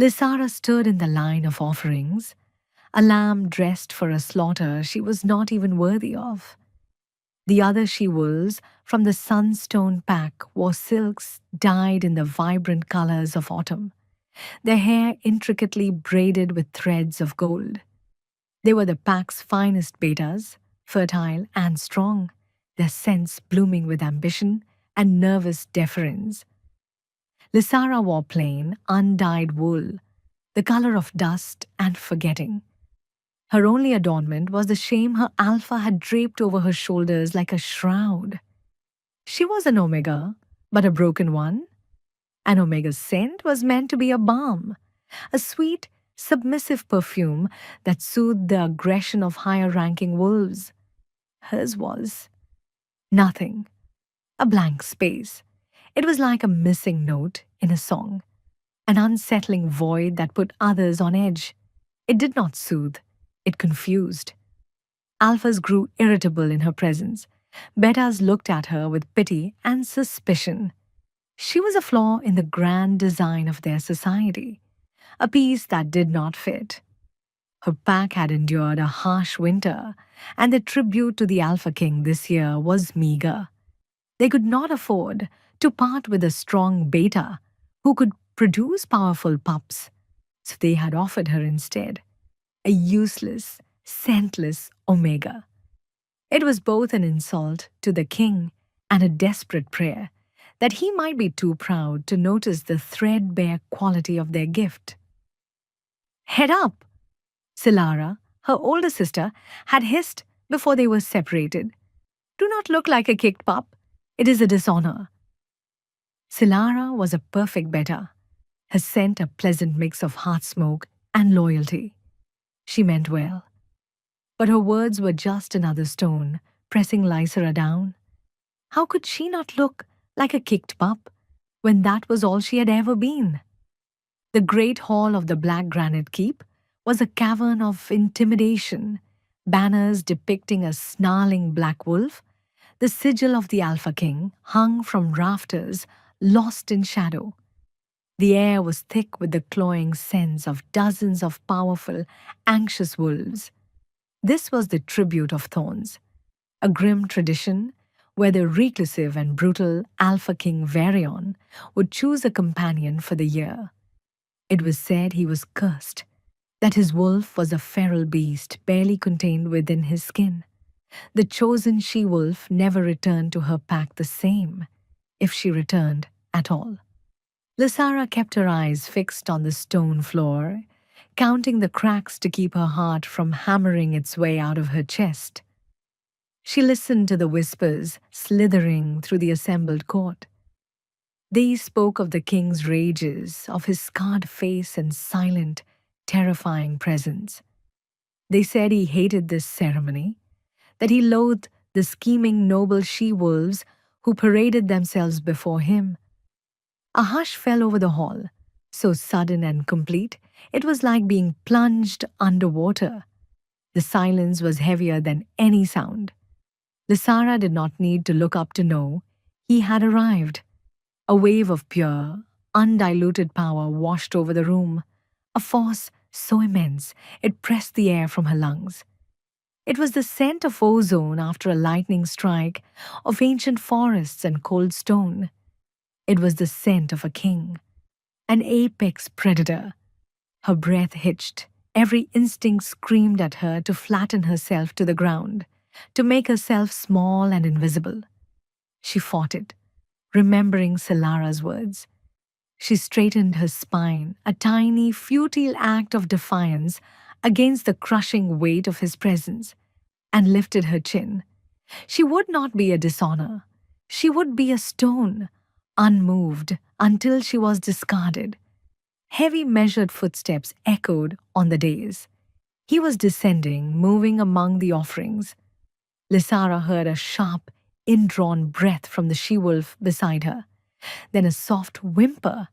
Lysara stood in the line of offerings, a lamb dressed for a slaughter she was not even worthy of. The other she-wolves from the Sunstone pack wore silks dyed in the vibrant colors of autumn, their hair intricately braided with threads of gold. They were the pack's finest betas, fertile and strong, their scents blooming with ambition and nervous deference. Lysara wore plain, undyed wool, the color of dust and forgetting. Her only adornment was the shame her alpha had draped over her shoulders like a shroud. She was an omega, but a broken one. An omega's scent was meant to be a balm, a sweet, submissive perfume that soothed the aggression of higher ranking wolves. Hers was nothing, a blank space. It was like a missing note in a song, an unsettling void that put others on edge. It did not soothe, it confused. Alphas grew irritable in her presence. Betas looked at her with pity and suspicion. She was a flaw in the grand design of their society, a piece that did not fit. Her pack had endured a harsh winter, and the tribute to the Alpha King this year was meager. They could not afford to part with a strong beta who could produce powerful pups, so they had offered her instead a useless, scentless omega. It was both an insult to the king and a desperate prayer that he might be too proud to notice the threadbare quality of their gift. Head up! Silara, her older sister, had hissed before they were separated. Do not look like a kicked pup. It is a dishonor. Silara was a perfect beta, her scent a pleasant mix of heart smoke and loyalty. She meant well. But her words were just another stone, pressing Lysera down. How could she not look like a kicked pup when that was all she had ever been? The great hall of the Black Granite Keep was a cavern of intimidation, banners depicting a snarling black wolf, the sigil of the Alpha King hung from rafters, lost in shadow. The air was thick with the cloying scents of dozens of powerful, anxious wolves. This was the tribute of thorns, a grim tradition where the reclusive and brutal Alpha King Varion would choose a companion for the year. It was said he was cursed, that his wolf was a feral beast barely contained within his skin. The chosen she-wolf never returned to her pack the same, if she returned at all. Lysara kept her eyes fixed on the stone floor, counting the cracks to keep her heart from hammering its way out of her chest. She listened to the whispers slithering through the assembled court. They spoke of the king's rages, of his scarred face and silent, terrifying presence. They said he hated this ceremony, that he loathed the scheming noble she-wolves who paraded themselves before him. A hush fell over the hall, so sudden and complete it was like being plunged underwater. The silence was heavier than any sound. Lysara did not need to look up to know he had arrived. A wave of pure, undiluted power washed over the room, a force so immense it pressed the air from her lungs. It was the scent of ozone after a lightning strike, of ancient forests and cold stone. It was the scent of a king, an apex predator. Her breath hitched, every instinct screamed at her to flatten herself to the ground, to make herself small and invisible. She fought it, remembering Silara's words. She straightened her spine, a tiny, futile act of defiance against the crushing weight of his presence, and lifted her chin. She would not be a dishonor. She would be a stone, unmoved until she was discarded. Heavy measured footsteps echoed on the dais. He was descending, moving among the offerings. Lysara heard a sharp, indrawn breath from the she-wolf beside her, then a soft whimper.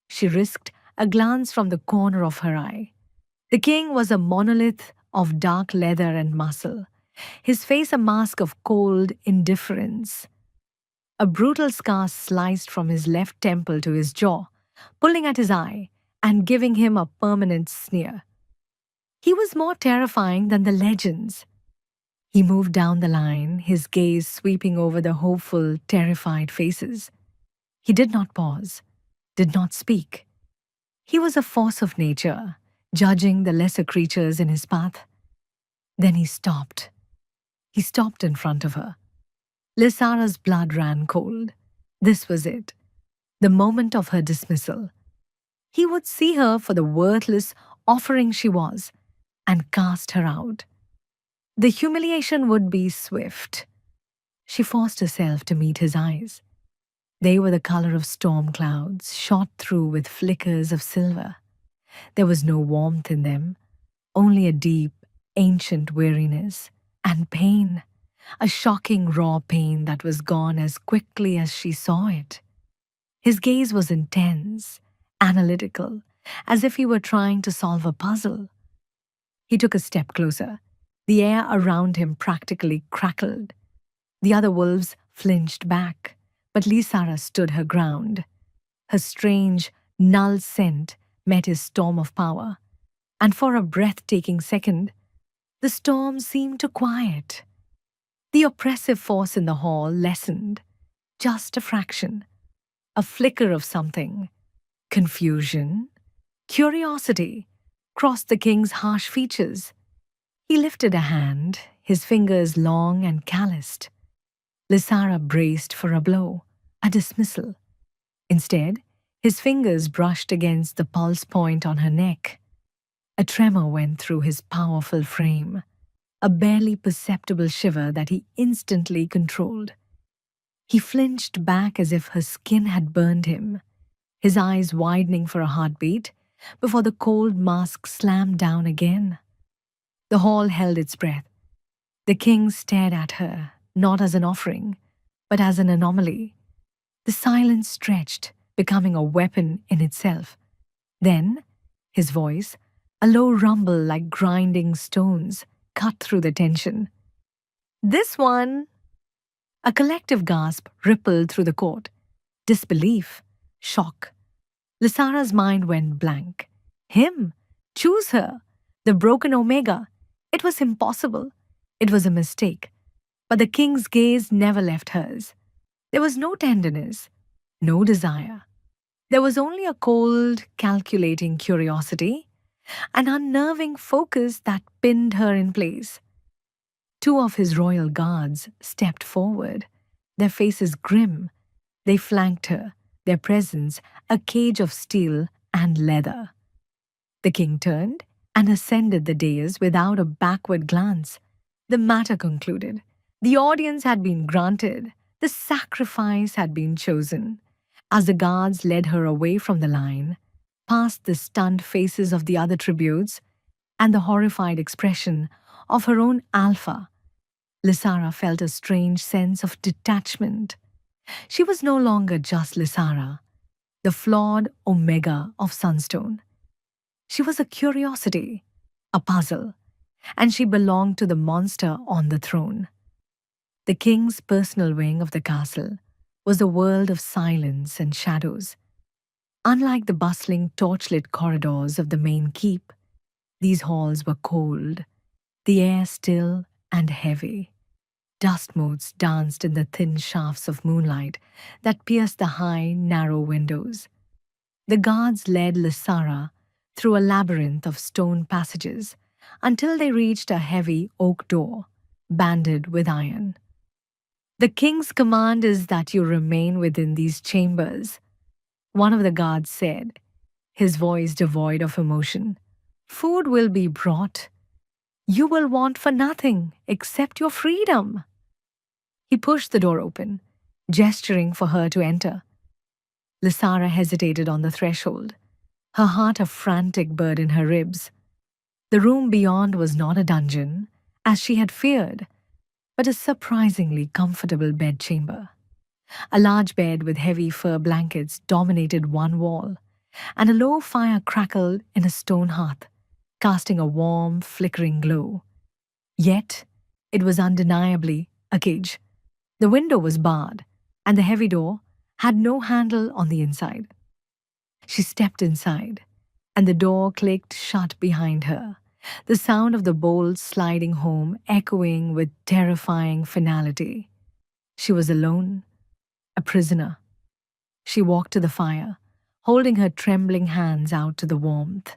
She risked a glance from the corner of her eye. The king was a monolith of dark leather and muscle, his face a mask of cold indifference. A brutal scar sliced from his left temple to his jaw, pulling at his eye and giving him a permanent sneer. He was more terrifying than the legends. He moved down the line, his gaze sweeping over the hopeful, terrified faces. He did not pause, did not speak. He was a force of nature, judging the lesser creatures in his path. Then he stopped. He stopped in front of her. Lysara's blood ran cold. This was it, the moment of her dismissal. He would see her for the worthless offering she was and cast her out. The humiliation would be swift. She forced herself to meet his eyes. They were the color of storm clouds, shot through with flickers of silver. There was no warmth in them, only a deep, ancient weariness and pain, a shocking raw pain that was gone as quickly as she saw it. His gaze was intense, analytical, as if he were trying to solve a puzzle. He took a step closer. The air around him practically crackled. The other wolves flinched back, but Lysara stood her ground. Her strange, null scent met his storm of power, and for a breathtaking second, the storm seemed to quiet. The oppressive force in the hall lessened, just a fraction, a flicker of something. Confusion, curiosity crossed the king's harsh features. He lifted a hand, his fingers long and calloused. Lysara braced for a blow, a dismissal. Instead, his fingers brushed against the pulse point on her neck. A tremor went through his powerful frame, a barely perceptible shiver that he instantly controlled. He flinched back as if her skin had burned him, his eyes widening for a heartbeat before the cold mask slammed down again. The hall held its breath. The king stared at her, not as an offering, but as an anomaly. The silence stretched, becoming a weapon in itself. Then, his voice, a low rumble like grinding stones, cut through the tension. "This one!" A collective gasp rippled through the court. Disbelief, shock. Lysara's mind went blank. Him! Choose her! The broken Omega! It was impossible. It was a mistake. But the king's gaze never left hers. There was no tenderness, no desire. There was only a cold, calculating curiosity, an unnerving focus that pinned her in place. Two of his royal guards stepped forward, their faces grim. They flanked her, their presence a cage of steel and leather. The king turned and ascended the dais without a backward glance. The matter concluded. The audience had been granted. The sacrifice had been chosen. As the guards led her away from the line, past the stunned faces of the other tributes and the horrified expression of her own alpha, Lysara felt a strange sense of detachment. She was no longer just Lysara, the flawed Omega of Sunstone. She was a curiosity, a puzzle, and she belonged to the monster on the throne. The king's personal wing of the castle was a world of silence and shadows. Unlike the bustling torchlit corridors of the main keep, these halls were cold, the air still and heavy. Dust motes danced in the thin shafts of moonlight that pierced the high, narrow windows. The guards led Lysara through a labyrinth of stone passages until they reached a heavy oak door, banded with iron. "The king's command is that you remain within these chambers," one of the guards said, his voice devoid of emotion. "Food will be brought. You will want for nothing except your freedom." He pushed the door open, gesturing for her to enter. Lysara hesitated on the threshold, her heart a frantic bird in her ribs. The room beyond was not a dungeon, as she had feared, but a surprisingly comfortable bedchamber. A large bed with heavy fur blankets dominated one wall, and a low fire crackled in a stone hearth, casting a warm, flickering glow. Yet, it was undeniably a cage. The window was barred, and the heavy door had no handle on the inside. She stepped inside, and the door clicked shut behind her, the sound of the bolts sliding home echoing with terrifying finality. She was alone, a prisoner. She walked to the fire, holding her trembling hands out to the warmth.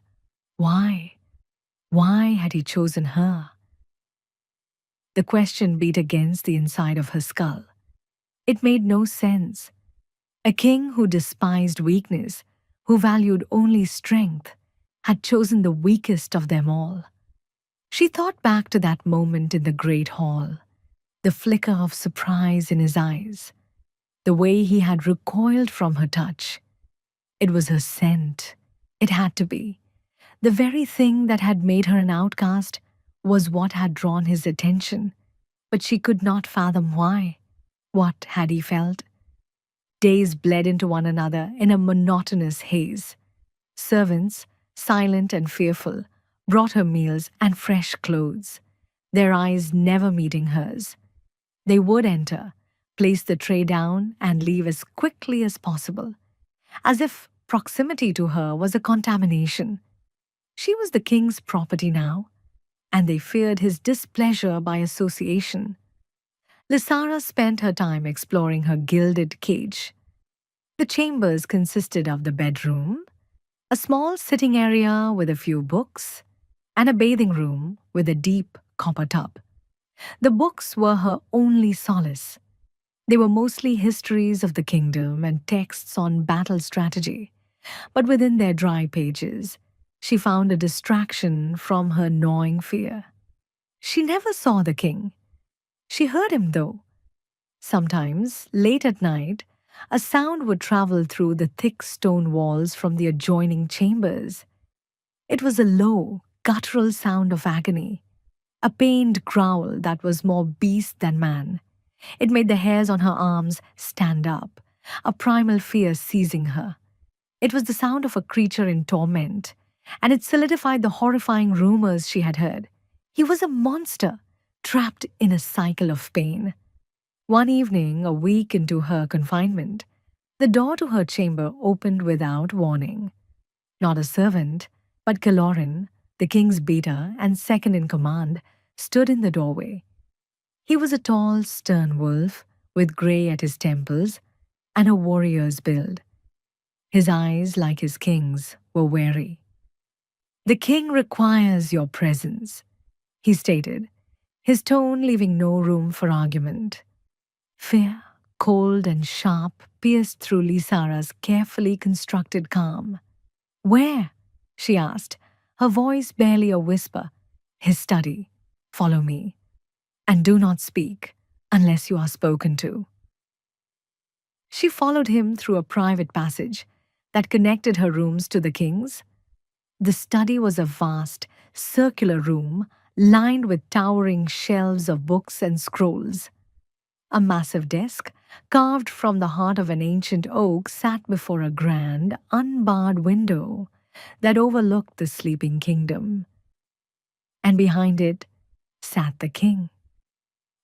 Why? Why had he chosen her? The question beat against the inside of her skull. It made no sense. A king who despised weakness, who valued only strength, had chosen the weakest of them all. She thought back to that moment in the great hall, the flicker of surprise in his eyes, the way he had recoiled from her touch. It was her scent. It had to be. The very thing that had made her an outcast was what had drawn his attention, but she could not fathom why. What had he felt? Days bled into one another in a monotonous haze. Servants, silent and fearful, brought her meals and fresh clothes, their eyes never meeting hers. They would enter, place the tray down, and leave as quickly as possible, as if proximity to her was a contamination. She was the king's property now, and they feared his displeasure by association. Lysara spent her time exploring her gilded cage. The chambers consisted of the bedroom, a small sitting area with a few books, and a bathing room with a deep copper tub. The books were her only solace. They were mostly histories of the kingdom and texts on battle strategy, but within their dry pages, she found a distraction from her gnawing fear. She never saw the king. She heard him, though. Sometimes, late at night, a sound would travel through the thick stone walls from the adjoining chambers. It was a low, guttural sound of agony, a pained growl that was more beast than man. It made the hairs on her arms stand up, a primal fear seizing her. It was the sound of a creature in torment, and it solidified the horrifying rumors she had heard. He was a monster, trapped in a cycle of pain. One evening, a week into her confinement, the door to her chamber opened without warning. Not a servant, but Kaloran, the king's beater and second in command, stood in the doorway. He was a tall, stern wolf, with grey at his temples and a warrior's build. His eyes, like his king's, were wary. "The king requires your presence," he stated, his tone leaving no room for argument. Fear, cold and sharp, pierced through Lysara's carefully constructed calm. "Where?" she asked, her voice barely a whisper. "His study. Follow me. And do not speak unless you are spoken to." She followed him through a private passage that connected her rooms to the king's. The study was a vast, circular room lined with towering shelves of books and scrolls. A massive desk, carved from the heart of an ancient oak, sat before a grand, unbarred window that overlooked the sleeping kingdom. And behind it sat the king.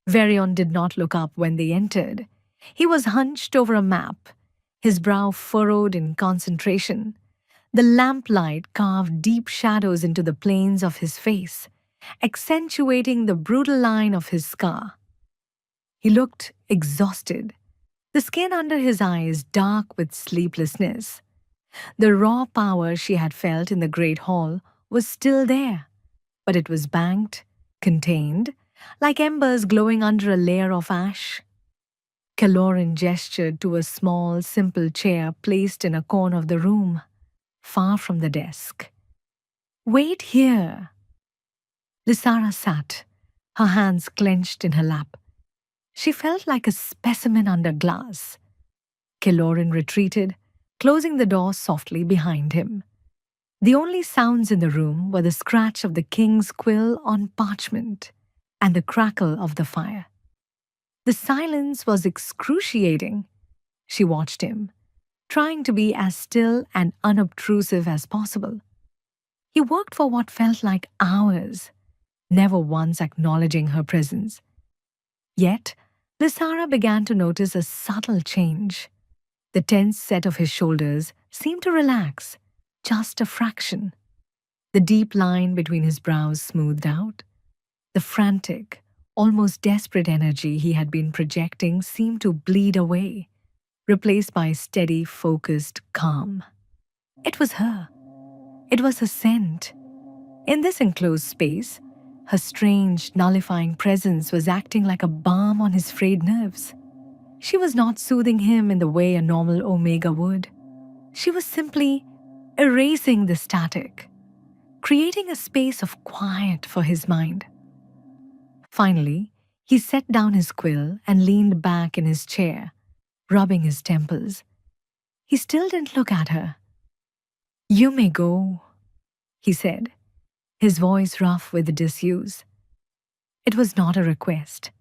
Varion did not look up when they entered. He was hunched over a map, his brow furrowed in concentration. The lamplight carved deep shadows into the planes of his face, accentuating the brutal line of his scar. He looked exhausted, the skin under his eyes dark with sleeplessness. The raw power she had felt in the great hall was still there, but it was banked, contained, like embers glowing under a layer of ash. Kaloran gestured to a small, simple chair placed in a corner of the room, far from the desk. "Wait here." Lysara sat, her hands clenched in her lap. She felt like a specimen under glass. Kaloran retreated, closing the door softly behind him. The only sounds in the room were the scratch of the king's quill on parchment and the crackle of the fire. The silence was excruciating. She watched him, trying to be as still and unobtrusive as possible. He worked for what felt like hours, never once acknowledging her presence. Yet, Lysara began to notice a subtle change. The tense set of his shoulders seemed to relax, just a fraction. The deep line between his brows smoothed out. The frantic, almost desperate energy he had been projecting seemed to bleed away, replaced by steady, focused calm. It was her. It was her scent. In this enclosed space, her strange, nullifying presence was acting like a balm on his frayed nerves. She was not soothing him in the way a normal Omega would. She was simply erasing the static, creating a space of quiet for his mind. Finally, he set down his quill and leaned back in his chair, rubbing his temples. He still didn't look at her. "You may go," he said, his voice rough with disuse. It was not a request.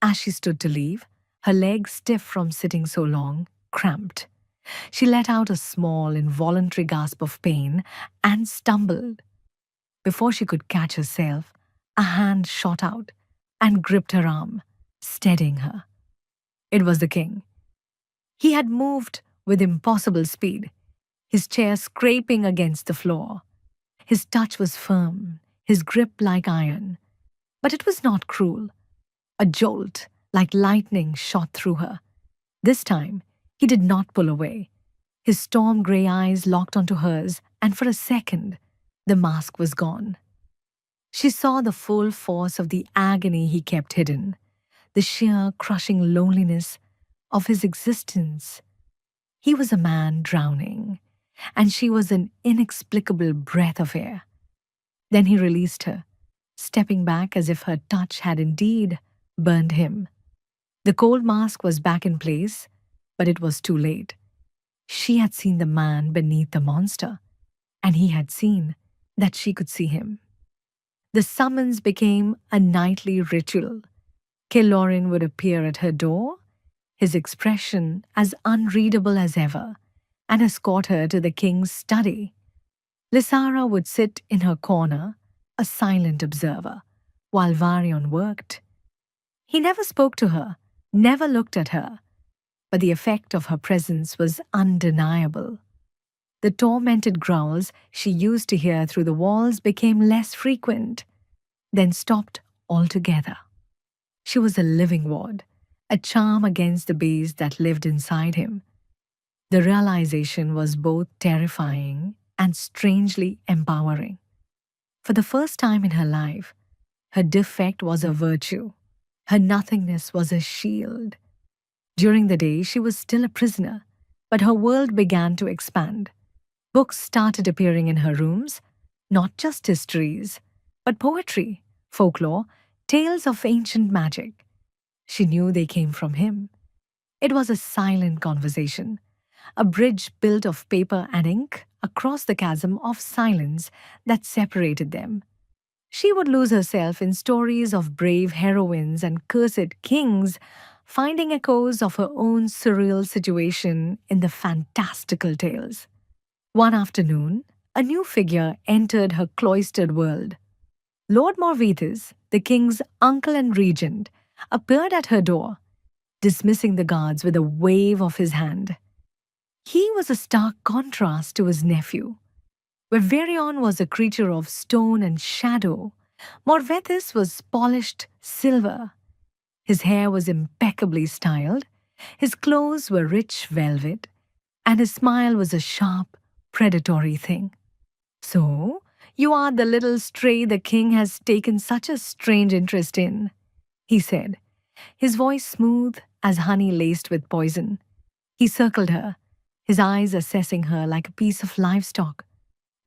As she stood to leave, her legs, stiff from sitting so long, cramped. She let out a small, involuntary gasp of pain and stumbled. Before she could catch herself, a hand shot out and gripped her arm, steadying her. It was the king. He had moved with impossible speed, his chair scraping against the floor. His touch was firm, his grip like iron. But it was not cruel. A jolt, like lightning, shot through her. This time, he did not pull away. His storm grey eyes locked onto hers, and for a second, the mask was gone. She saw the full force of the agony he kept hidden, the sheer, crushing loneliness of his existence. He was a man drowning, and she was an inexplicable breath of air. Then he released her, stepping back as if her touch had indeed burned him. The cold mask was back in place, but it was too late. She had seen the man beneath the monster, and he had seen that she could see him. The summons became a nightly ritual. Kelorin would appear at her door, his expression as unreadable as ever, and escort her to the king's study. Lysara would sit in her corner, a silent observer, while Varion worked. He never spoke to her, never looked at her, but the effect of her presence was undeniable. The tormented growls she used to hear through the walls became less frequent, then stopped altogether. She was a living ward, a charm against the beast that lived inside him. The realization was both terrifying and strangely empowering. For the first time in her life, her defect was a virtue. Her nothingness was a shield. During the day, she was still a prisoner, but her world began to expand. Books started appearing in her rooms, not just histories, but poetry, folklore, tales of ancient magic. She knew they came from him. It was a silent conversation, a bridge built of paper and ink across the chasm of silence that separated them. She would lose herself in stories of brave heroines and cursed kings, finding echoes of her own surreal situation in the fantastical tales. One afternoon, a new figure entered her cloistered world. Lord Morvethys, the king's uncle and regent, appeared at her door, dismissing the guards with a wave of his hand. He was a stark contrast to his nephew. Where Varion was a creature of stone and shadow, Morvethys was polished silver. His hair was impeccably styled, his clothes were rich velvet, and his smile was a sharp, predatory thing. "So, you are the little stray the king has taken such a strange interest in," he said, his voice smooth as honey laced with poison. He circled her, his eyes assessing her like a piece of livestock.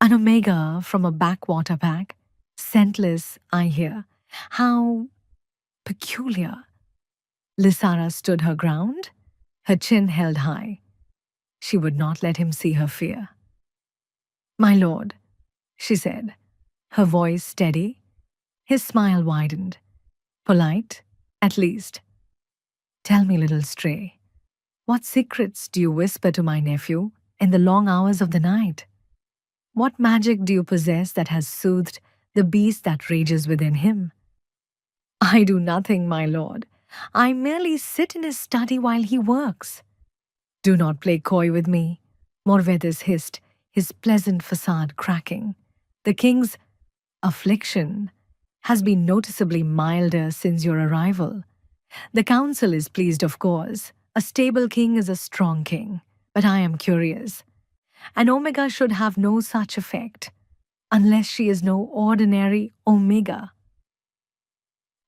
"An omega from a backwater pack, scentless, I hear. How peculiar." Lysara stood her ground, her chin held high. She would not let him see her fear. "My lord," she said, her voice steady. His smile widened. "Polite, at least. Tell me, little stray, what secrets do you whisper to my nephew in the long hours of the night? What magic do you possess that has soothed the beast that rages within him?" "I do nothing, my lord. I merely sit in his study while he works." "Do not play coy with me," Morvethys hissed, his pleasant facade cracking. The king's affliction has been noticeably milder since your arrival. The council is pleased, of course. A stable king is a strong king. But I am curious. An omega should have no such effect, unless she is no ordinary omega.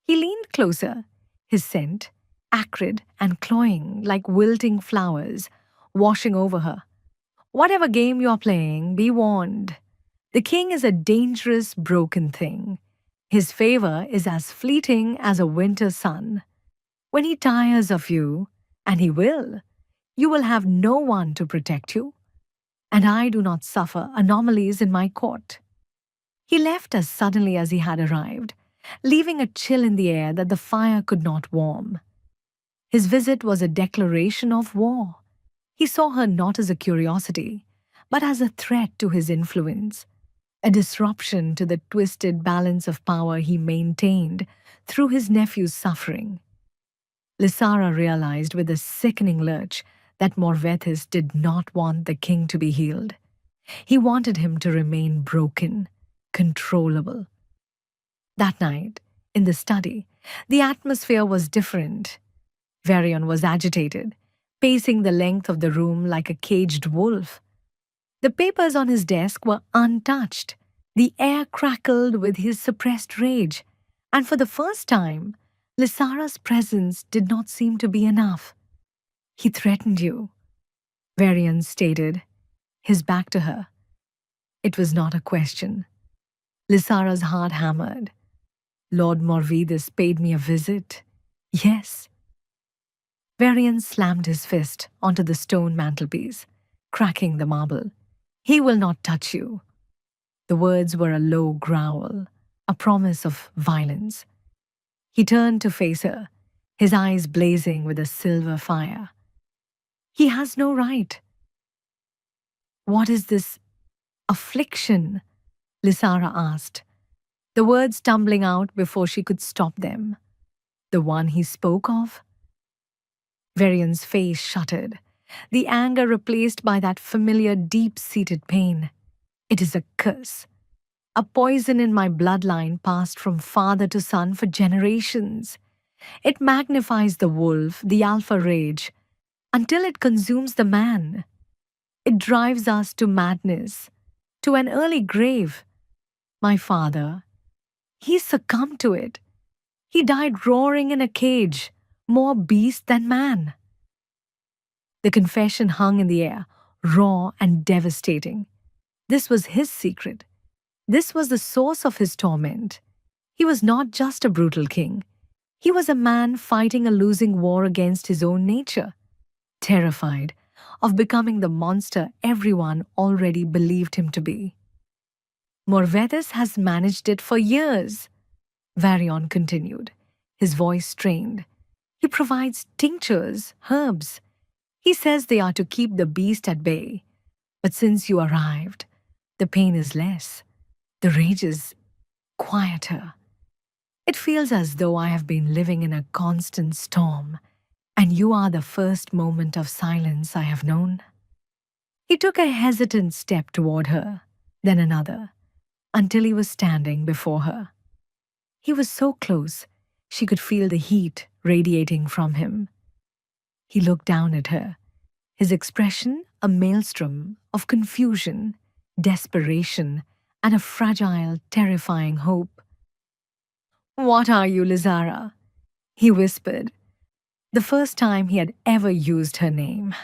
He leaned closer, his scent, acrid and cloying like wilting flowers, washing over her. Whatever game you are playing, be warned. The king is a dangerous, broken thing. His favor is as fleeting as a winter sun. When he tires of you, and he will, you will have no one to protect you. And I do not suffer anomalies in my court. He left as suddenly as he had arrived, leaving a chill in the air that the fire could not warm. His visit was a declaration of war. He saw her not as a curiosity, but as a threat to his influence, a disruption to the twisted balance of power he maintained through his nephew's suffering. Lysara realized with a sickening lurch that Morvethys did not want the king to be healed. He wanted him to remain broken, controllable. That night, in the study, the atmosphere was different. Varian was agitated, pacing the length of the room like a caged wolf. The papers on his desk were untouched. The air crackled with his suppressed rage, and for the first time, Lysara's presence did not seem to be enough. He threatened you, Varian stated, his back to her. It was not a question. Lysara's heart hammered. Lord Morvethys paid me a visit. Yes. Varian slammed his fist onto the stone mantelpiece, cracking the marble. He will not touch you. The words were a low growl, a promise of violence. He turned to face her, his eyes blazing with a silver fire. He has no right. What is this affliction? Lysara asked, the words tumbling out before she could stop them. The one he spoke of? Varian's face shuttered, the anger replaced by that familiar deep-seated pain. It is a curse, a poison in my bloodline passed from father to son for generations. It magnifies the wolf, the alpha rage, until it consumes the man. It drives us to madness, to an early grave. My father, he succumbed to it. He died roaring in a cage, more beast than man. The confession hung in the air, raw and devastating. This was his secret. This was the source of his torment. He was not just a brutal king. He was a man fighting a losing war against his own nature, terrified of becoming the monster everyone already believed him to be. Morvethys has managed it for years, Varian continued, his voice strained. He provides tinctures, herbs. He says they are to keep the beast at bay. But since you arrived, the pain is less. The rage is quieter. It feels as though I have been living in a constant storm, and you are the first moment of silence I have known. He took a hesitant step toward her, then another, until he was standing before her. He was so close, she could feel the heat radiating from him. He looked down at her, his expression a maelstrom of confusion, desperation, and a fragile, terrifying hope. What are you, Lysara? He whispered, the first time he had ever used her name.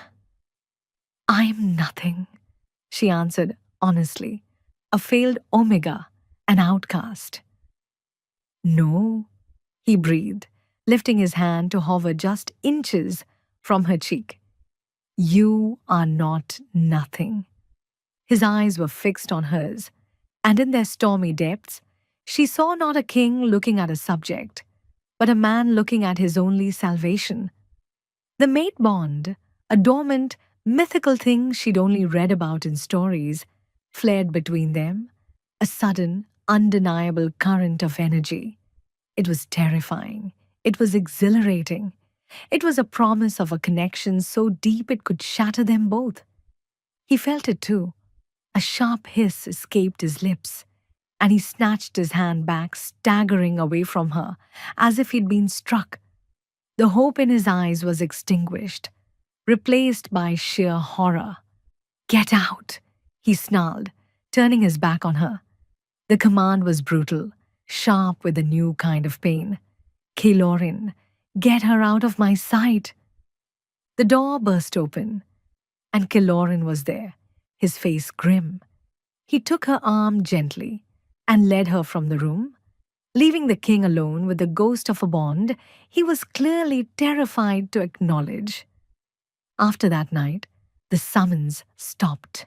I'm nothing, she answered honestly, a failed omega, an outcast. No, he breathed, lifting his hand to hover just inches from her cheek. You are not nothing. His eyes were fixed on hers, and in their stormy depths, she saw not a king looking at a subject, but a man looking at his only salvation. The mate bond, a dormant, mythical thing she'd only read about in stories, flared between them, a sudden, undeniable current of energy. It was terrifying. It was exhilarating. It was a promise of a connection so deep it could shatter them both. He felt it too, A sharp hiss escaped his lips, and he snatched his hand back, staggering away from her, as if he'd been struck. The hope in his eyes was extinguished, replaced by sheer horror. "Get out!" he snarled, turning his back on her. The command was brutal, sharp with a new kind of pain. "Kalorin, get her out of my sight!" The door burst open, and Kalorin was there, his face grim. He took her arm gently and led her from the room, leaving the king alone with the ghost of a bond he was clearly terrified to acknowledge. After that night, the summons stopped.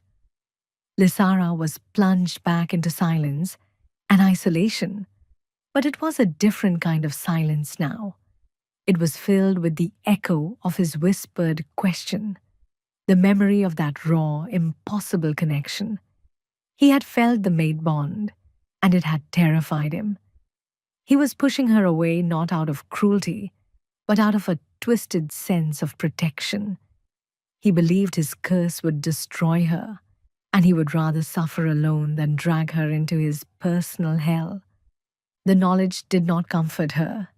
Lysara was plunged back into silence and isolation, but it was a different kind of silence now. It was filled with the echo of his whispered question, the memory of that raw, impossible connection. He had felt the mate bond, and it had terrified him. He was pushing her away not out of cruelty, but out of a twisted sense of protection. He believed his curse would destroy her, and he would rather suffer alone than drag her into his personal hell. The knowledge did not comfort her.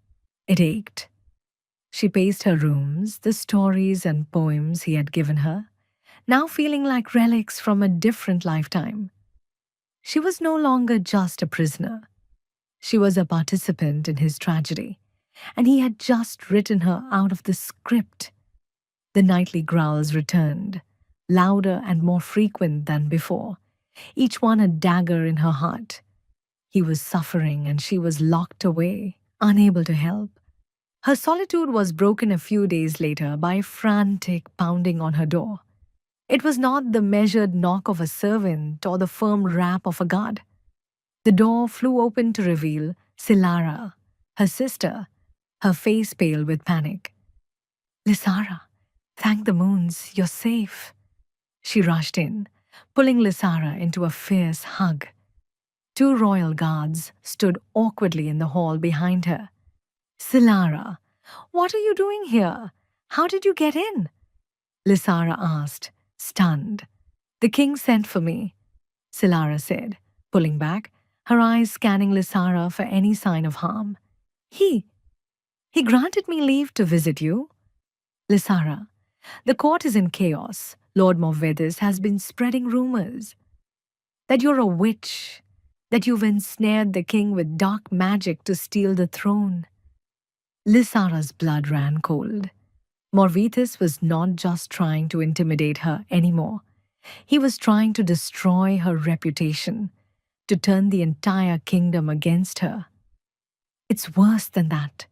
It ached. She paced her rooms, the stories and poems he had given her, now feeling like relics from a different lifetime. She was no longer just a prisoner. She was a participant in his tragedy, and he had just written her out of the script. The nightly growls returned, louder and more frequent than before, each one a dagger in her heart. He was suffering and she was locked away, unable to help. Her solitude was broken a few days later by a frantic pounding on her door. It was not the measured knock of a servant or the firm rap of a guard. The door flew open to reveal Silara, her sister, her face pale with panic. "Lysara, thank the moons, you're safe." She rushed in, pulling Lysara into a fierce hug. Two royal guards stood awkwardly in the hall behind her. "Silara, what are you doing here? How did you get in?" Lysara asked, stunned. "The king sent for me," Silara said, pulling back, her eyes scanning Lysara for any sign of harm. He granted me leave to visit you." "Lysara, the court is in chaos. Lord Morvedis has been spreading rumors that you're a witch, that you've ensnared the king with dark magic to steal the throne." Lysara's blood ran cold. Morvedis was not just trying to intimidate her anymore. He was trying to destroy her reputation, to turn the entire kingdom against her. "It's worse than that,"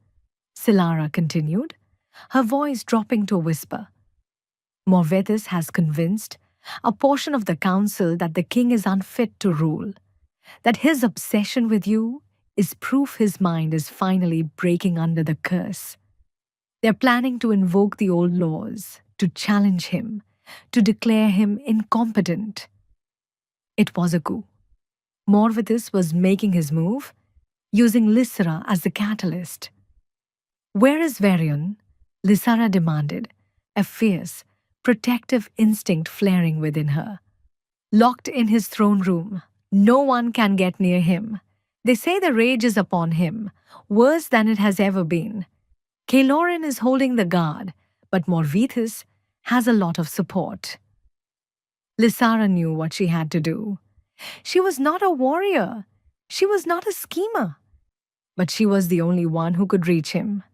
Silara continued, her voice dropping to a whisper. "Morvedis has convinced a portion of the council that the king is unfit to rule, that his obsession with you is proof his mind is finally breaking under the curse. They're planning to invoke the old laws, to challenge him, to declare him incompetent." It was a coup. Morvedis was making his move, using Lysara as the catalyst. "Where is Varian?" Lysara demanded, a fierce, protective instinct flaring within her. "Locked in his throne room. No one can get near him. They say the rage is upon him, worse than it has ever been. Kalorin is holding the guard, but Morvedis has a lot of support." Lysara knew what she had to do. She was not a warrior. She was not a schemer. But she was the only one who could reach him.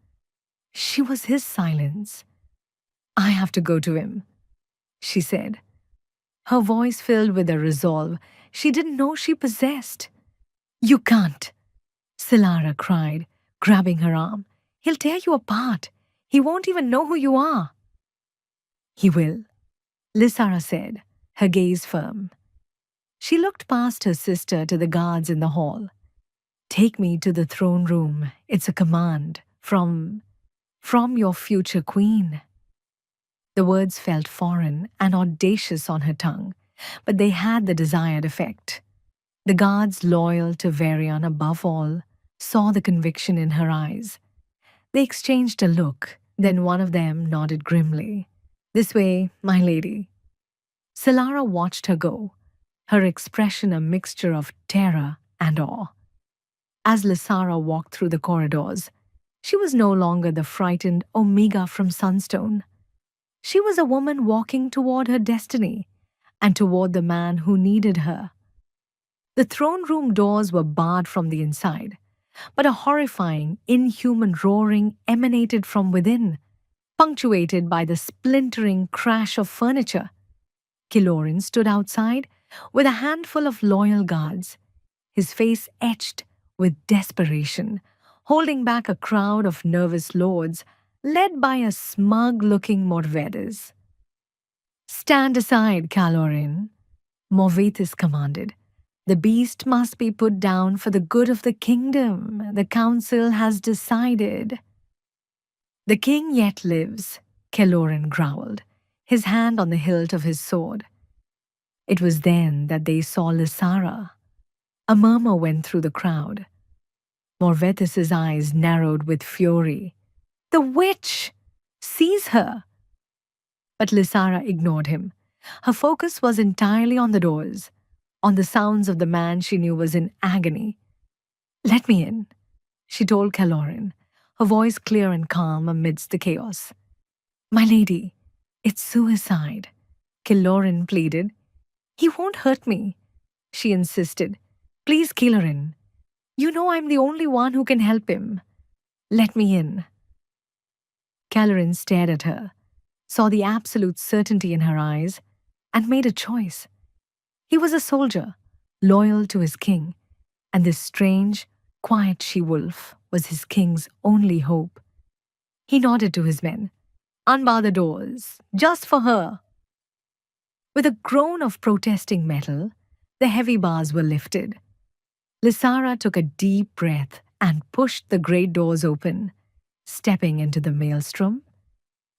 She was his silence. "I have to go to him," she said, her voice filled with a resolve she didn't know she possessed. "You can't," Silara cried, grabbing her arm. "He'll tear you apart. He won't even know who you are." "He will," Lysara said, her gaze firm. She looked past her sister to the guards in the hall. "Take me to the throne room. It's a command from your future queen." The words felt foreign and audacious on her tongue, but they had the desired effect. The guards, loyal to Varian above all, saw the conviction in her eyes. They exchanged a look, then one of them nodded grimly. "This way, my lady." Silara watched her go, her expression a mixture of terror and awe. As Lysara walked through the corridors, she was no longer the frightened Omega from Sunstone. She was a woman walking toward her destiny and toward the man who needed her. The throne room doors were barred from the inside, but a horrifying, inhuman roaring emanated from within, punctuated by the splintering crash of furniture. Kilorin stood outside with a handful of loyal guards, his face etched with desperation, holding back a crowd of nervous lords led by a smug-looking Morvedes. "Stand aside, Calorin," Morvedes commanded. "The beast must be put down for the good of the kingdom. The council has decided." "The king yet lives," Calorin growled, his hand on the hilt of his sword. It was then that they saw Lysara. A murmur went through the crowd. Morvetes's eyes narrowed with fury. "The witch! Seize her!" But Lysara ignored him. Her focus was entirely on the doors, on the sounds of the man she knew was in agony. "Let me in," she told Calorin, her voice clear and calm amidst the chaos. "My lady, it's suicide," Calorin pleaded. "He won't hurt me," she insisted. "Please, Calorin. You know I'm the only one who can help him. Let me in." Calorin stared at her, saw the absolute certainty in her eyes, and made a choice. He was a soldier, loyal to his king, and this strange, quiet she-wolf was his king's only hope. He nodded to his men. "Unbar the doors, just for her." With a groan of protesting metal, the heavy bars were lifted. Lysara took a deep breath and pushed the great doors open. Stepping into the maelstrom,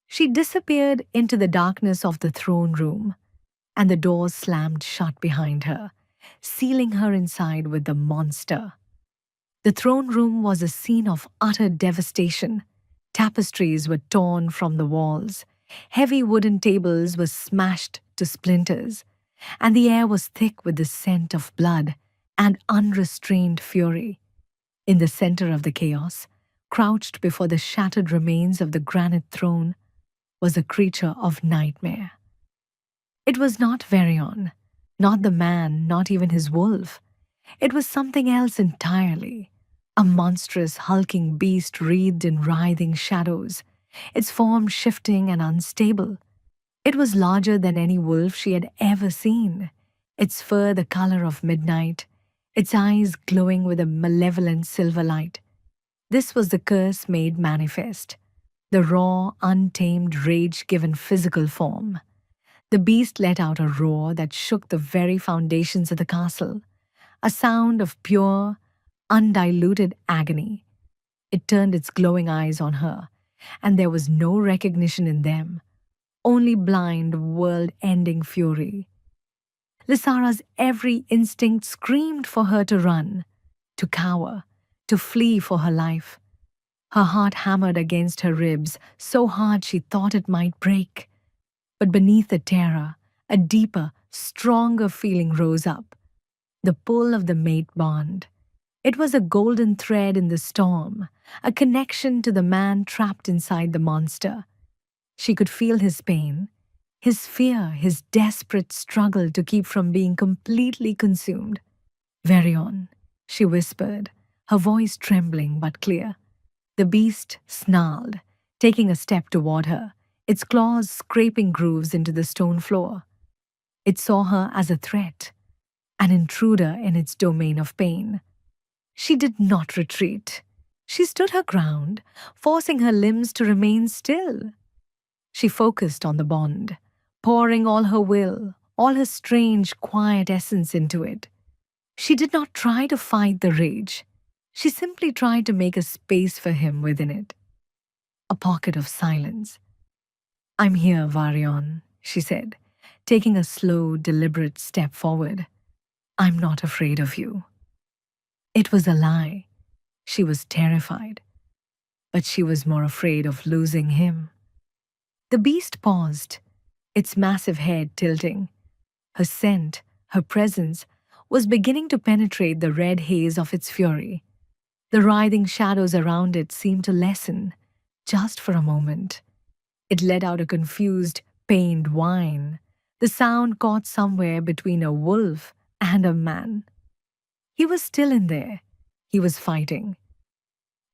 she disappeared into the darkness of the throne room, and the doors slammed shut behind her, sealing her inside with the monster. The throne room was a scene of utter devastation. Tapestries were torn from the walls, heavy wooden tables were smashed to splinters, and the air was thick with the scent of blood and unrestrained fury. In the center of the chaos, crouched before the shattered remains of the granite throne, was a creature of nightmare. It was not Varion, not the man, not even his wolf. It was something else entirely. A monstrous, hulking beast wreathed in writhing shadows, its form shifting and unstable. It was larger than any wolf she had ever seen, its fur the color of midnight, its eyes glowing with a malevolent silver light. This was the curse made manifest, the raw, untamed rage given physical form. The beast let out a roar that shook the very foundations of the castle, a sound of pure, undiluted agony. It turned its glowing eyes on her, and there was no recognition in them, only blind, world-ending fury. Lysara's every instinct screamed for her to run, to cower, to flee for her life. Her heart hammered against her ribs so hard she thought it might break. But beneath the terror, a deeper, stronger feeling rose up, the pull of the mate bond. It was a golden thread in the storm, a connection to the man trapped inside the monster. She could feel his pain, his fear, his desperate struggle to keep from being completely consumed. "Varion," she whispered, her voice trembling but clear. The beast snarled, taking a step toward her, its claws scraping grooves into the stone floor. It saw her as a threat, an intruder in its domain of pain. She did not retreat. She stood her ground, forcing her limbs to remain still. She focused on the bond, pouring all her will, all her strange, quiet essence into it. She did not try to fight the rage. She simply tried to make a space for him within it. A pocket of silence. "I'm here, Varion," she said, taking a slow, deliberate step forward. "I'm not afraid of you." It was a lie. She was terrified, but she was more afraid of losing him. The beast paused, its massive head tilting. Her scent, Her presence was beginning to penetrate the red haze of its fury. The writhing shadows around it seemed to lessen, just for a moment. It let out a confused, pained whine, the sound caught somewhere between a wolf and a man. He was still in there. He was fighting.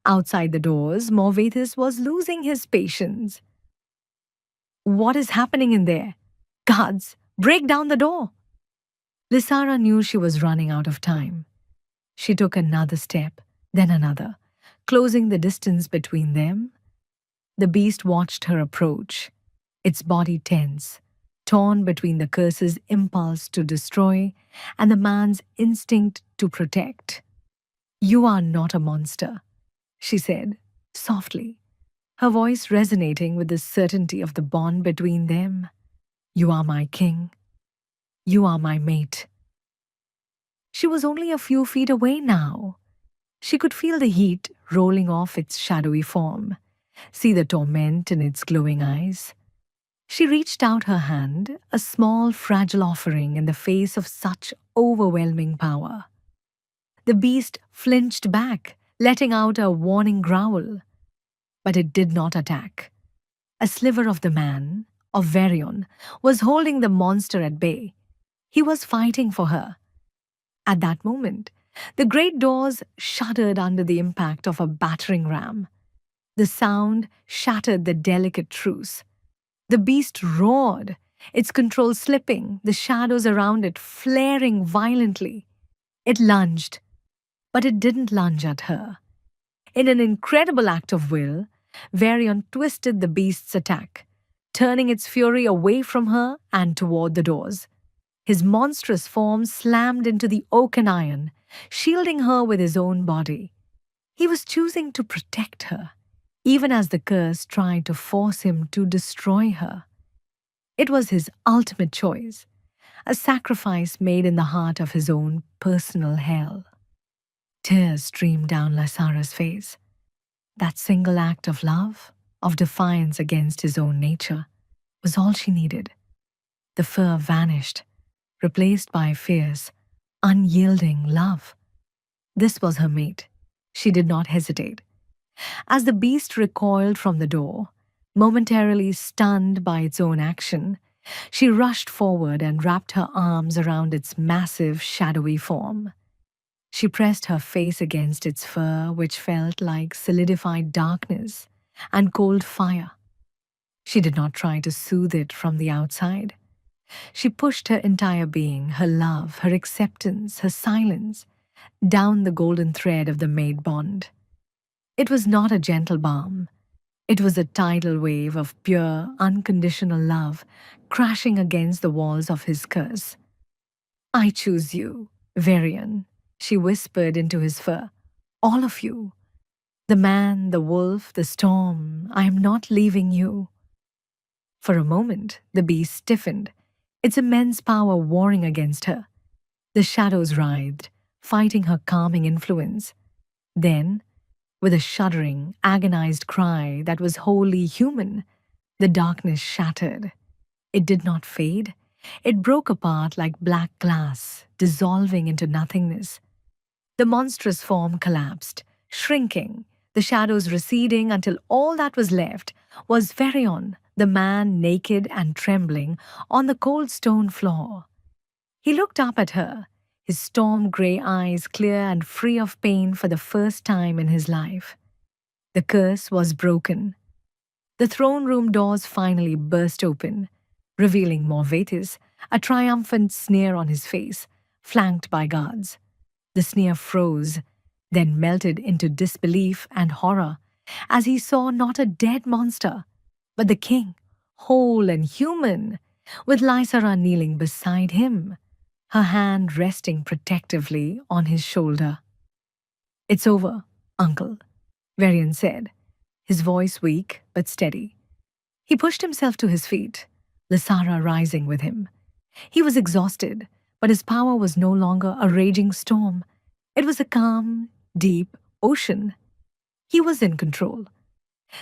Outside the doors, Morvetus was losing his patience. What is happening in there? Guards, break down the door! Lysara knew she was running out of time. She took another step, then another, closing the distance between them. The beast watched her approach, its body tense, torn between the curse's impulse to destroy and the man's instinct to protect. "You are not a monster," she said, softly, her voice resonating with the certainty of the bond between them. "You are my king. You are my mate." She was only a few feet away now. She could feel the heat rolling off its shadowy form, see the torment in its glowing eyes. She reached out her hand, a small, fragile offering in the face of such overwhelming power. The beast flinched back, letting out a warning growl. But it did not attack. A sliver of the man, of Varion, was holding the monster at bay. He was fighting for her. At that moment, the great doors shuddered under the impact of a battering ram. The sound shattered the delicate truce. The beast roared, its control slipping, the shadows around it flaring violently. It lunged, but it didn't lunge at her. In an incredible act of will, Varion twisted the beast's attack, turning its fury away from her and toward the doors. His monstrous form slammed into the oak and iron, shielding her with his own body. He was choosing to protect her, even as the curse tried to force him to destroy her. It was his ultimate choice, a sacrifice made in the heart of his own personal hell. Tears streamed down Lysara's face. That single act of love, of defiance against his own nature, was all she needed. The fear vanished, replaced by fierce, unyielding love. This was her mate. She did not hesitate. As the beast recoiled from the door, momentarily stunned by its own action, she rushed forward and wrapped her arms around its massive, shadowy form. She pressed her face against its fur, which felt like solidified darkness and cold fire. She did not try to soothe it from the outside. She pushed her entire being, her love, her acceptance, her silence, down the golden thread of the maid bond. It was not a gentle balm. It was a tidal wave of pure, unconditional love crashing against the walls of his curse. "I choose you, Varian," she whispered into his fur. "All of you. The man, the wolf, the storm. I am not leaving you." For a moment, the beast stiffened, its immense power warring against her. The shadows writhed, fighting her calming influence. Then, with a shuddering, agonized cry that was wholly human, the darkness shattered. It did not fade. It broke apart like black glass, dissolving into nothingness. The monstrous form collapsed, shrinking, the shadows receding until all that was left was Varion, the man naked and trembling on the cold stone floor. He looked up at her, his storm-grey eyes clear and free of pain for the first time in his life. The curse was broken. The throne room doors finally burst open, revealing Morvetus, a triumphant sneer on his face, flanked by guards. The sneer froze, then melted into disbelief and horror as he saw not a dead monster, but the king, whole and human, with Lysara kneeling beside him, her hand resting protectively on his shoulder. "It's over, uncle," Varian said, his voice weak but steady. He pushed himself to his feet, Lysara rising with him. He was exhausted, but his power was no longer a raging storm. It was a calm, deep ocean. He was in control.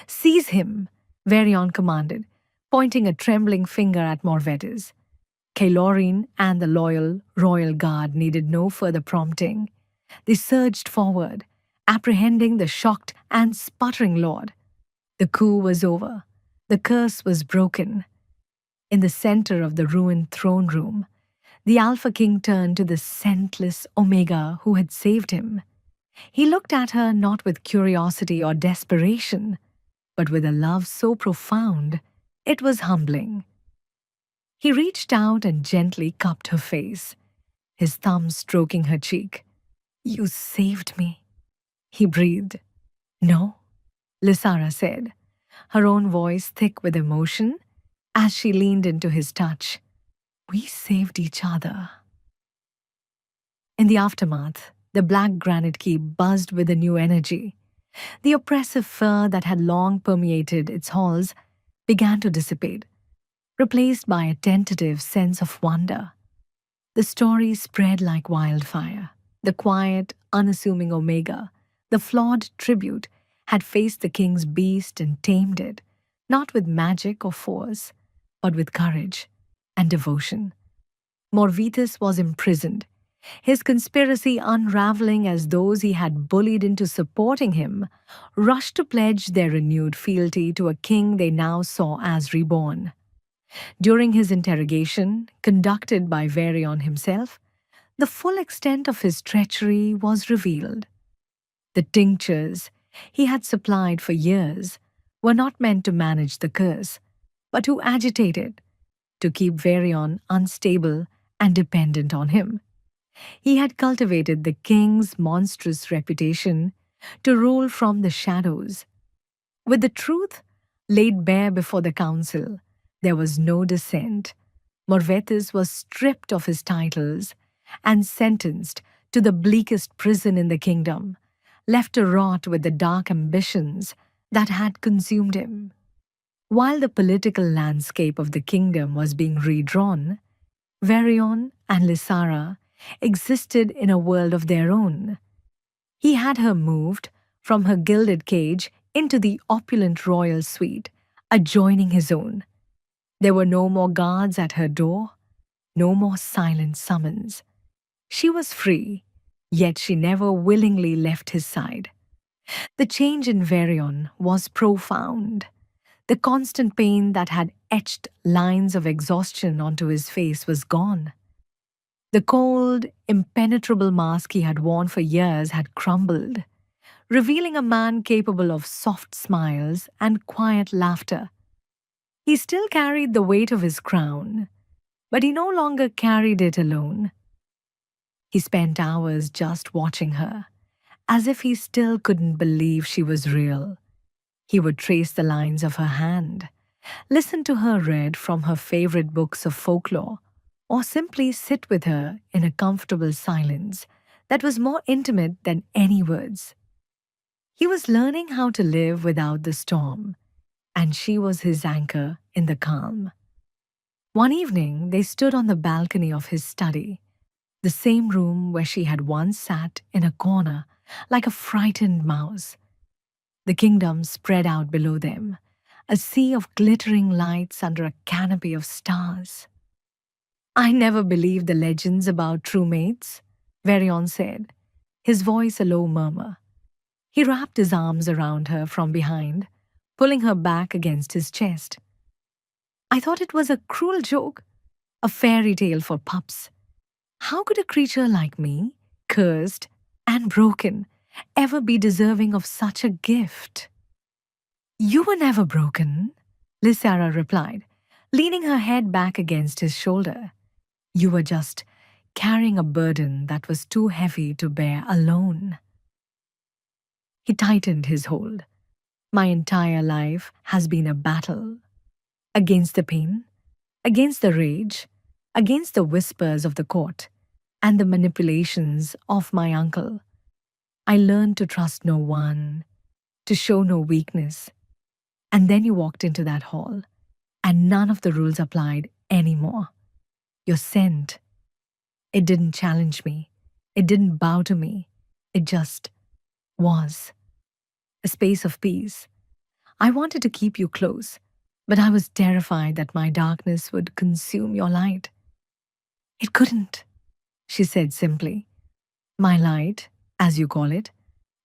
"Seize him," Varian commanded, pointing a trembling finger at Morvetus. Kaelorine and the loyal royal guard needed no further prompting. They surged forward, apprehending the shocked and sputtering lord. The coup was over. The curse was broken. In the center of the ruined throne room, the Alpha King turned to the scentless Omega who had saved him. He looked at her not with curiosity or desperation, but with a love so profound it was humbling. He reached out and gently cupped her face, his thumb stroking her cheek. "You saved me," he breathed. "No," Lysara said, her own voice thick with emotion, as she leaned into his touch. "We saved each other." In the aftermath, the black granite keep buzzed with a new energy. The oppressive fear that had long permeated its halls began to dissipate, replaced by a tentative sense of wonder. The story spread like wildfire. The quiet, unassuming Omega, the flawed tribute, had faced the king's beast and tamed it, not with magic or force, but with courage and devotion. Morvitus was imprisoned, his conspiracy unraveling as those he had bullied into supporting him rushed to pledge their renewed fealty to a king they now saw as reborn. During his interrogation, conducted by Varion himself, the full extent of his treachery was revealed. The tinctures he had supplied for years were not meant to manage the curse, but to agitate it, to keep Varion unstable and dependent on him. He had cultivated the king's monstrous reputation to rule from the shadows. With the truth laid bare before the council, there was no dissent. Morvetus was stripped of his titles and sentenced to the bleakest prison in the kingdom, left to rot with the dark ambitions that had consumed him. While the political landscape of the kingdom was being redrawn, Varion and Lysara existed in a world of their own. He had her moved from her gilded cage into the opulent royal suite, adjoining his own. There were no more guards at her door, no more silent summons. She was free, yet she never willingly left his side. The change in Varion was profound. The constant pain that had etched lines of exhaustion onto his face was gone. The cold, impenetrable mask he had worn for years had crumbled, revealing a man capable of soft smiles and quiet laughter. He still carried the weight of his crown, but he no longer carried it alone. He spent hours just watching her, as if he still couldn't believe she was real. He would trace the lines of her hand, listen to her read from her favorite books of folklore, or simply sit with her in a comfortable silence that was more intimate than any words. He was learning how to live without the storm, and she was his anchor in the calm. One evening, they stood on the balcony of his study, the same room where she had once sat in a corner like a frightened mouse. The kingdom spread out below them, a sea of glittering lights under a canopy of stars. "I never believed the legends about true mates," Varion said, his voice a low murmur. He wrapped his arms around her from behind, pulling her back against his chest. "I thought it was a cruel joke, a fairy tale for pups. How could a creature like me, cursed and broken, ever be deserving of such a gift?" "You were never broken," Lysara replied, leaning her head back against his shoulder. "You were just carrying a burden that was too heavy to bear alone." He tightened his hold. "My entire life has been a battle. Against the pain, against the rage, against the whispers of the court, and the manipulations of my uncle. I learned to trust no one, to show no weakness. And then you walked into that hall, and none of the rules applied anymore. Your scent, it didn't challenge me. It didn't bow to me. It just was. A space of peace. I wanted to keep you close, but I was terrified that my darkness would consume your light. It couldn't, she said simply. My light, as you call it,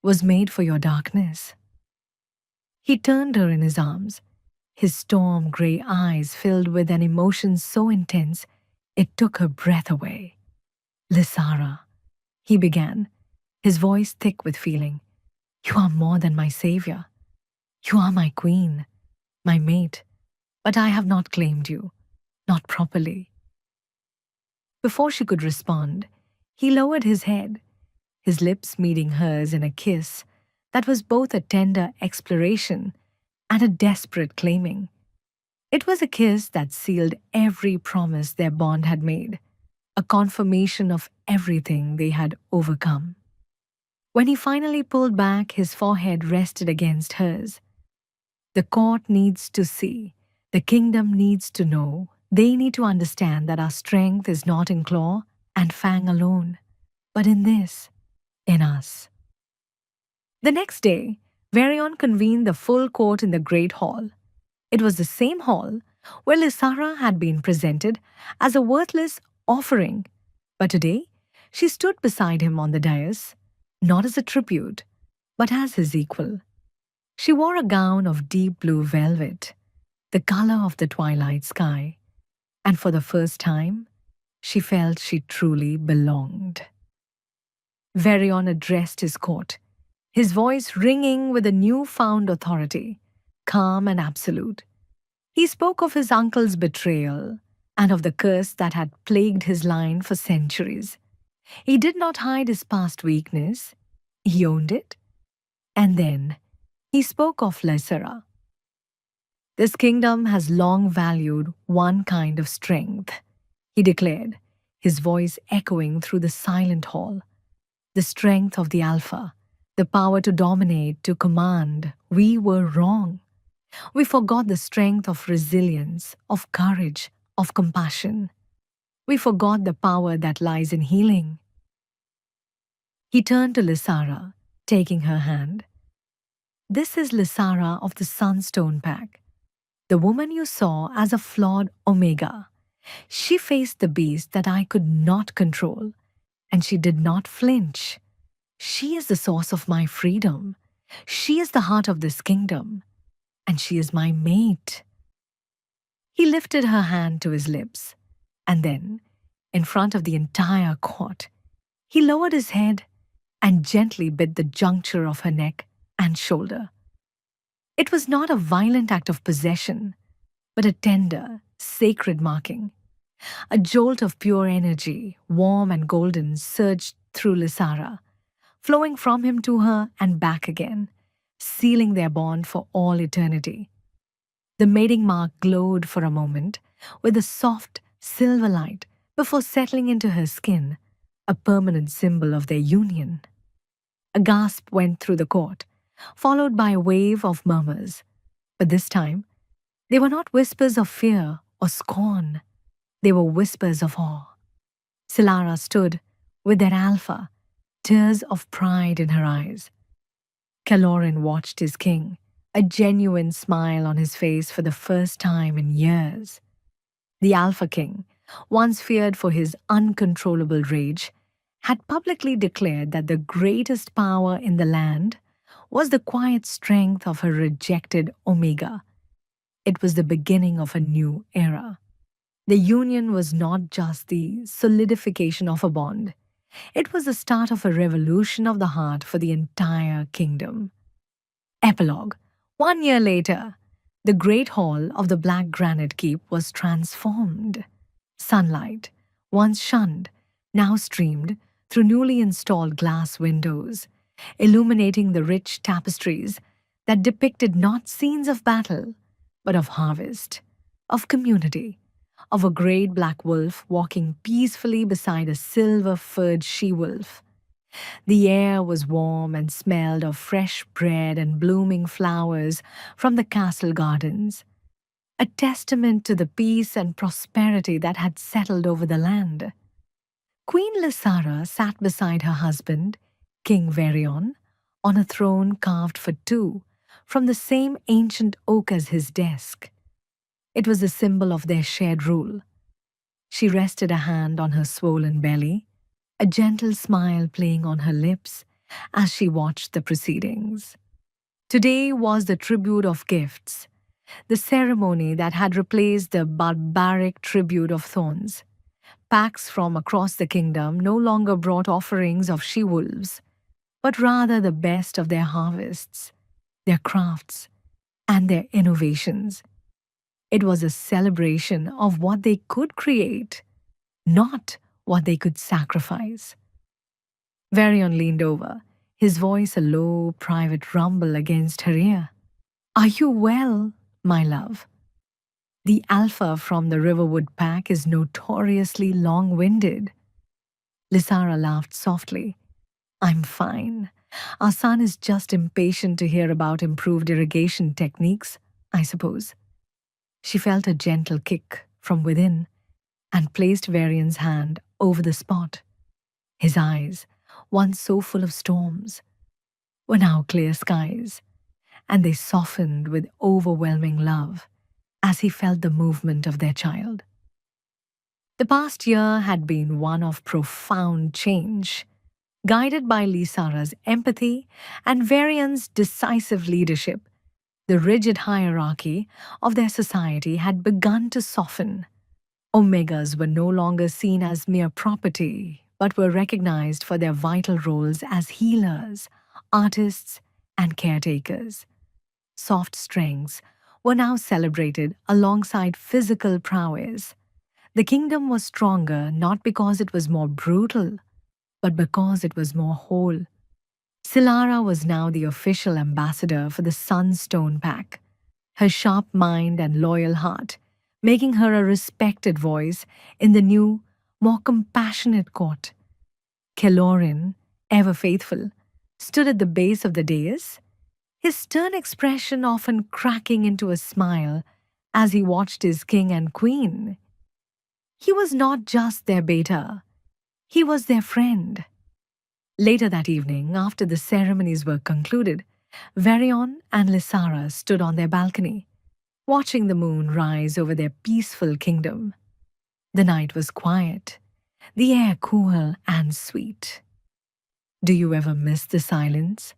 was made for your darkness. He turned her in his arms, his storm grey eyes filled with an emotion so intense it took her breath away. Lysara, he began, his voice thick with feeling. You are more than my savior. You are my queen, my mate, but I have not claimed you, not properly. Before she could respond, he lowered his head, his lips meeting hers in a kiss that was both a tender exploration and a desperate claiming. It was a kiss that sealed every promise their bond had made, a confirmation of everything they had overcome. When he finally pulled back, his forehead rested against hers. The court needs to see, the kingdom needs to know, they need to understand that our strength is not in claw and fang alone, but in this, in us. The next day, Varion convened the full court in the great hall. It was the same hall where Lysara had been presented as a worthless offering, but today she stood beside him on the dais, not as a tribute, but as his equal. She wore a gown of deep blue velvet, the color of the twilight sky, and for the first time, she felt she truly belonged. Varion addressed his court, his voice ringing with a new-found authority, calm and absolute. He spoke of his uncle's betrayal and of the curse that had plagued his line for centuries. He did not hide his past weakness, he owned it. And then he spoke of Lysara. This kingdom has long valued one kind of strength, he declared, his voice echoing through the silent hall. The strength of the Alpha, the power to dominate, to command. We were wrong. We forgot the strength of resilience, of courage, of compassion. We forgot the power that lies in healing. He turned to Lysara, taking her hand. This is Lysara of the Sunstone Pack, the woman you saw as a flawed Omega. She faced the beast that I could not control, and she did not flinch. She is the source of my freedom. She is the heart of this kingdom, and she is my mate. He lifted her hand to his lips, and then, in front of the entire court, he lowered his head and gently bit the juncture of her neck and shoulder. It was not a violent act of possession, but a tender, sacred marking. A jolt of pure energy, warm and golden, surged through Lysara, flowing from him to her and back again, sealing their bond for all eternity. The mating mark glowed for a moment with a soft, silver light before settling into her skin, a permanent symbol of their union. A gasp went through the court, followed by a wave of murmurs. But this time, they were not whispers of fear or scorn. They were whispers of awe. Silara stood with their alpha, tears of pride in her eyes. Calorin watched his king, a genuine smile on his face for the first time in years. The Alpha King, once feared for his uncontrollable rage, had publicly declared that the greatest power in the land was the quiet strength of her rejected Omega. It was the beginning of a new era. The union was not just the solidification of a bond. It was the start of a revolution of the heart for the entire kingdom. Epilogue. 1 year later, the great hall of the Black Granite Keep was transformed. Sunlight, once shunned, now streamed through newly installed glass windows, illuminating the rich tapestries that depicted not scenes of battle, but of harvest, of community, of a great black wolf walking peacefully beside a silver-furred she-wolf. The air was warm and smelled of fresh bread and blooming flowers from the castle gardens, a testament to the peace and prosperity that had settled over the land. Queen Lysara sat beside her husband, King Varion, on a throne carved for two from the same ancient oak as his desk. It was a symbol of their shared rule. She rested a hand on her swollen belly, a gentle smile playing on her lips as she watched the proceedings. Today was the tribute of gifts, the ceremony that had replaced the barbaric tribute of thorns. Packs from across the kingdom no longer brought offerings of she-wolves, but rather the best of their harvests, their crafts, and their innovations. It was a celebration of what they could create, not what they could sacrifice. Varion leaned over, his voice a low, private rumble against her ear. Are you well, my love? The alpha from the Riverwood pack is notoriously long-winded. Lysara laughed softly. I'm fine. Our son is just impatient to hear about improved irrigation techniques, I suppose. She felt a gentle kick from within and placed Varion's hand over the spot. His eyes, once so full of storms, were now clear skies, and they softened with overwhelming love as he felt the movement of their child. The past year had been one of profound change, guided by Lysara's empathy and Varion's decisive leadership. The rigid hierarchy of their society had begun to soften. Omegas were no longer seen as mere property, but were recognized for their vital roles as healers, artists, and caretakers. Soft strengths were now celebrated alongside physical prowess. The kingdom was stronger not because it was more brutal, but because it was more whole. Silara was now the official ambassador for the Sunstone Pack, her sharp mind and loyal heart making her a respected voice in the new, more compassionate court. Kelorin, ever faithful, stood at the base of the dais, his stern expression often cracking into a smile as he watched his king and queen. He was not just their beta, he was their friend. Later that evening, after the ceremonies were concluded, Varion and Lysara stood on their balcony, watching the moon rise over their peaceful kingdom. The night was quiet, the air cool and sweet. Do you ever miss the silence?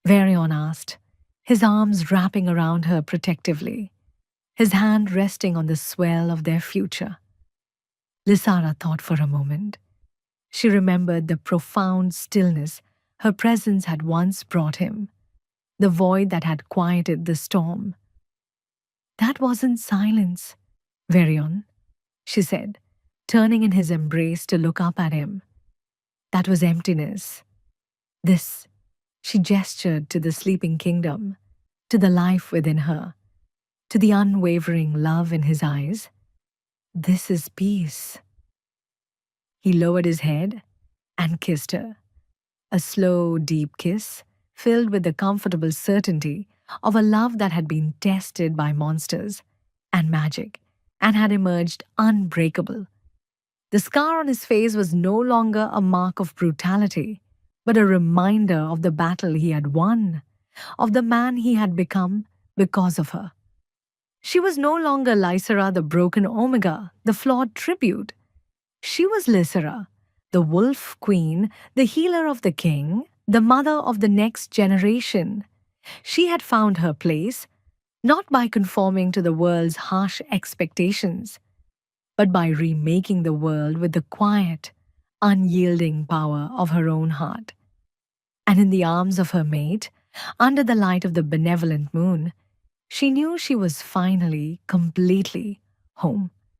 Varion asked, his arms wrapping around her protectively, his hand resting on the swell of their future. Lysara thought for a moment. She remembered the profound stillness her presence had once brought him, the void that had quieted the storm. That wasn't silence, Varion, she said, turning in his embrace to look up at him. That was emptiness. This, she gestured to the sleeping kingdom, to the life within her, to the unwavering love in his eyes. This is peace. He lowered his head and kissed her, a slow, deep kiss filled with the comfortable certainty of a love that had been tested by monsters and magic and had emerged unbreakable. The scar on his face was no longer a mark of brutality, but a reminder of the battle he had won, of the man he had become because of her. She was no longer Lysara, the broken Omega, the flawed tribute. She was Lysara, the wolf queen, the healer of the king, the mother of the next generation. She had found her place, not by conforming to the world's harsh expectations, but by remaking the world with the quiet, unyielding power of her own heart. And in the arms of her mate, under the light of the benevolent moon, she knew she was finally, completely home.